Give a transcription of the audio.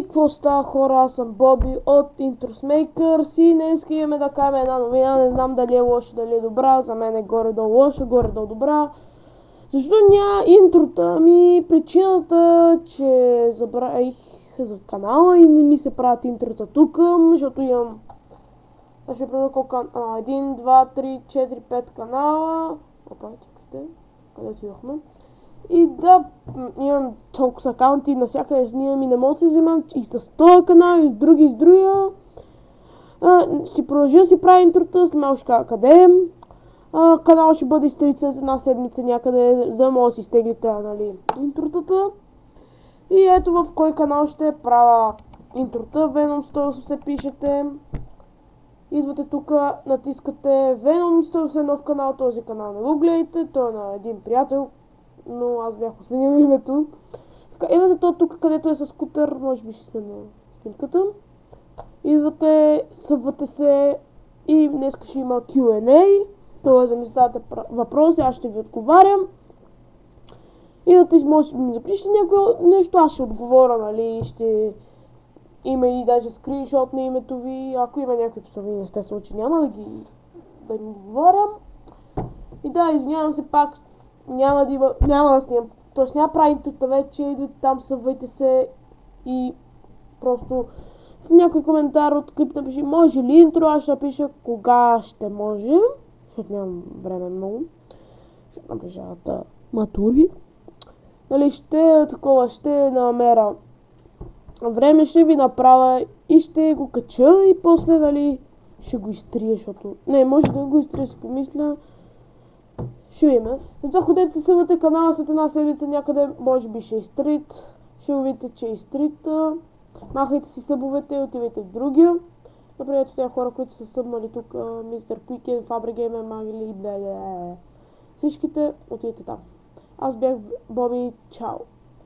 какво става, хора? Аз съм Боби от Introsmakers и днес имаме да кажем една новина. Не знам дали е лоша, дали е добра. За мен е горе-долу лоша, горе-долу добра. Защо няма интрота? Причината, че забравих за канала и не ми се правят интрота тук, защото имам... Аз ще правя колко канала? 1, 2, 3, 4, 5 канала. Опа, чакайте. Къде отидохме? И да, имам толкова акаунти, навсякъде снимам и не мога да се вземам и с този канал, и с други, и с другия. Ще продължа да си правя интрота, след малко ще кажа къде е. Канал ще бъде изтрит след една седмица някъде, за да може да си изтеглите, нали, интротата. И ето в кой канал ще правя интрота. Venom 180 пишете. Идвате тук, натискате Venom 180 нов канал, този канал не го гледайте, той е на един приятел, но аз бях посменил името. Така, идвате то тук, където е с скутер, може би ще сме на снимката. Идвате, съввате се и днес ще има Q&A, т.е. да ми задавате въпроси, аз ще ви отговарям. Идвате, може да ми запишете някое нещо, аз ще отговоря, нали, ще... Има и даже скриншот на името ви, ако има някакви писовини, естествено, че няма да им отговарям. И да, извинявам се пак, няма да снимам, т.е. няма прави интрота вече, идвайте там, съввайте се и просто в някой коментар от клип напиши, може ли интро, аз ще напиша кога ще може, защото нямам време много, защото наближават матури. Нали, ще намеря време, ще ви направя и ще го кача и после, нали, ще го изтрия, защото... Не, може да го изтрия, си помисля. Ще видим. Затова ходете се съвате канала след една седмица някъде, може би ще е изтрит. Ще видите, че е изтрит. Махайте си събовете и отивайте в другия. Например, тези хора, които са събнали тук, Мистер Куикен, Фабригеймер, Магили, всичките, отивайте там. Аз бях Боби, чао!